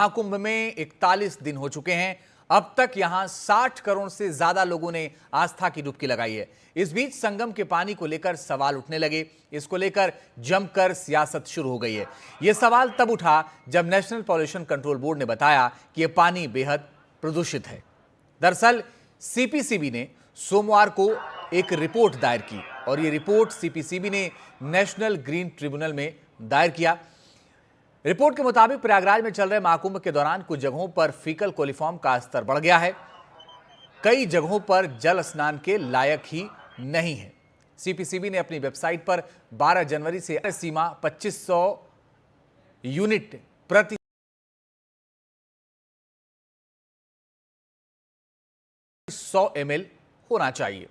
महाकुंभ में 41 दिन हो चुके हैं। अब तक यहां 60 करोड़ से ज्यादा लोगों ने आस्था की डुबकी लगाई है। इस बीच संगम के पानी को लेकर सवाल उठने लगे। इसको लेकर जमकर सियासत शुरू हो गई है। यह सवाल तब उठा जब नेशनल पॉल्यूशन कंट्रोल बोर्ड ने बताया कि यह पानी बेहद प्रदूषित है। दरअसल सीपीसीबी ने सोमवार को एक रिपोर्ट दायर की और यह रिपोर्ट सीपीसीबी ने नेशनल ग्रीन ट्रिब्यूनल में दायर किया। रिपोर्ट के मुताबिक प्रयागराज में चल रहे महाकुंभ के दौरान कुछ जगहों पर फीकल कोलिफॉर्म का स्तर बढ़ गया है। कई जगहों पर जल स्नान के लायक ही नहीं है। सीपीसीबी ने अपनी वेबसाइट पर 12 जनवरी से सीमा 2500 यूनिट प्रति 100 ml होना चाहिए।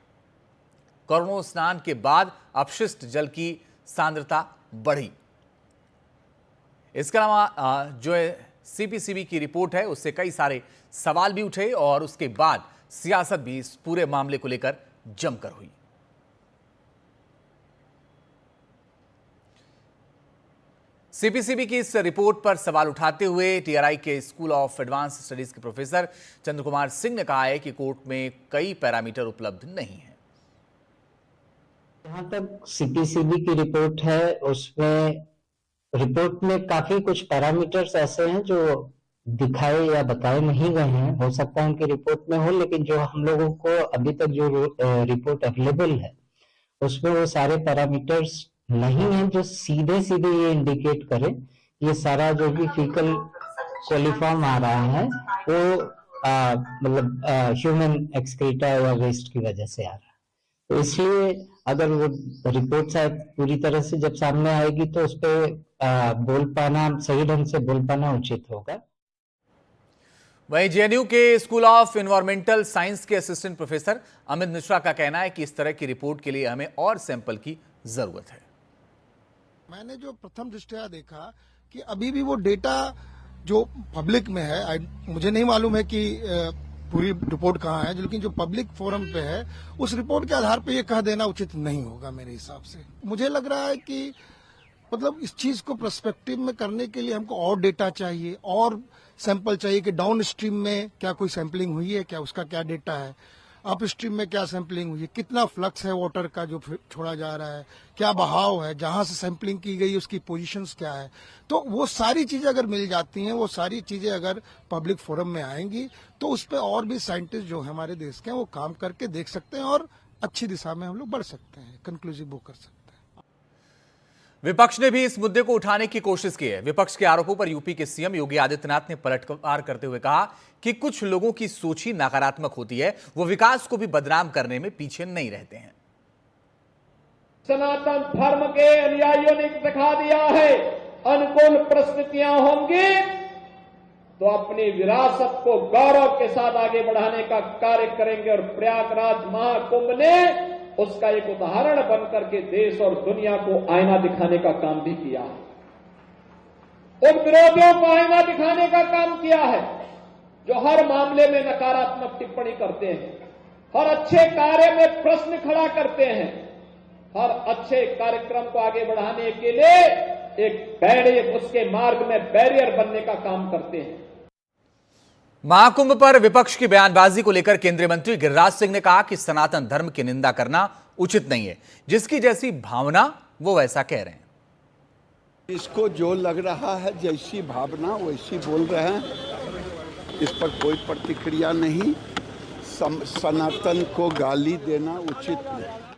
करोड़ों स्नान के बाद अपशिष्ट जल की सांद्रता बढ़ी। इसके अलावा जो सीपीसीबी की रिपोर्ट है उससे कई सारे सवाल भी उठे और उसके बाद सियासत भी इस पूरे मामले को लेकर जमकर हुई। सीपीसीबी की इस रिपोर्ट पर सवाल उठाते हुए टीआरआई के स्कूल ऑफ एडवांस स्टडीज के प्रोफेसर चंद्र कुमार सिंह ने कहा है कि कोर्ट में कई पैरामीटर उपलब्ध नहीं है। जहां तक सीपीसीबी की रिपोर्ट है उसमें रिपोर्ट में काफी कुछ पैरामीटर्स ऐसे हैं जो दिखाए या बताए नहीं गए हैं। हो सकता है उनकी रिपोर्ट में हो, लेकिन जो हम लोगों को अभी तक जो रिपोर्ट अवेलेबल है उसमें वो सारे पैरामीटर्स नहीं है जो सीधे सीधे ये इंडिकेट करे ये सारा जो भी फीकल कोलिफॉर्म आ रहा है वो मतलब ह्यूमन एक्सक्रीटा या वेस्ट की वजह से आ रहा है। तो इसलिए अगर वो रिपोर्ट शायद पूरी तरह से जब सामने आएगी तो उस पर बोल पाना, सही ढंग से बोल पाना उचित होगा। वहीं जेएनयू के स्कूल ऑफ एनवायरमेंटल साइंस के असिस्टेंट प्रोफेसर अमित मिश्रा का कहना है कि इस तरह की रिपोर्ट के लिए हमें और सैंपल की जरूरत है। मैंने जो प्रथम दृष्टया देखा कि अभी भी वो डेटा जो पब्लिक में है, मुझे नहीं मालूम है कि पूरी रिपोर्ट कहाँ है, लेकिन जो पब्लिक फोरम पे है उस रिपोर्ट के आधार पे ये कह देना उचित नहीं होगा मेरे हिसाब से। मुझे लग रहा है कि मतलब इस चीज को पर्सपेक्टिव में करने के लिए हमको और डेटा चाहिए और सैंपल चाहिए कि डाउन स्ट्रीम में क्या कोई सैंपलिंग हुई है, क्या उसका क्या डेटा है, अप स्ट्रीम में क्या सैंपलिंग हुई है, कितना फ्लक्स है वाटर का जो छोड़ा जा रहा है, क्या बहाव है, जहां से सैंपलिंग की गई उसकी पोजीशंस क्या है। तो वो सारी चीजें अगर मिल जाती हैं, वो सारी चीजें अगर पब्लिक फोरम में आएंगी तो उस पर और भी साइंटिस्ट जो है हमारे देश के वो काम करके देख सकते हैं और अच्छी दिशा में हम लोग बढ़ सकते हैं, कंक्लूसिव वो कर सकते हैं। विपक्ष ने भी इस मुद्दे को उठाने की कोशिश की है। विपक्ष के आरोपों पर यूपी के सीएम योगी आदित्यनाथ ने पलटवार करते हुए कहा कि कुछ लोगों की सोच ही नकारात्मक होती है, वो विकास को भी बदनाम करने में पीछे नहीं रहते हैं। सनातन धर्म के अनुयायियों ने दिखा दिया है, अनुकूल परिस्थितियां होंगी तो अपनी विरासत को गौरव के साथ आगे बढ़ाने का कार्य करेंगे और प्रयागराज महाकुंभ ने उसका एक उदाहरण बनकर के देश और दुनिया को आईना दिखाने का काम भी किया है। उन विरोधियों को आईना दिखाने का काम किया है जो हर मामले में नकारात्मक टिप्पणी करते हैं, हर अच्छे कार्य में प्रश्न खड़ा करते हैं, हर अच्छे कार्यक्रम को आगे बढ़ाने के लिए एक उसके मार्ग में बैरियर बनने का काम करते हैं। महाकुंभ पर विपक्ष की बयानबाजी को लेकर केंद्रीय मंत्री गिरिराज सिंह ने कहा कि सनातन धर्म की निंदा करना उचित नहीं है। जिसकी जैसी भावना वो वैसा कह रहे हैं। इसको जो लग रहा है, जैसी भावना वैसी बोल रहे हैं, इस पर कोई प्रतिक्रिया नहीं। सनातन को गाली देना उचित नहीं।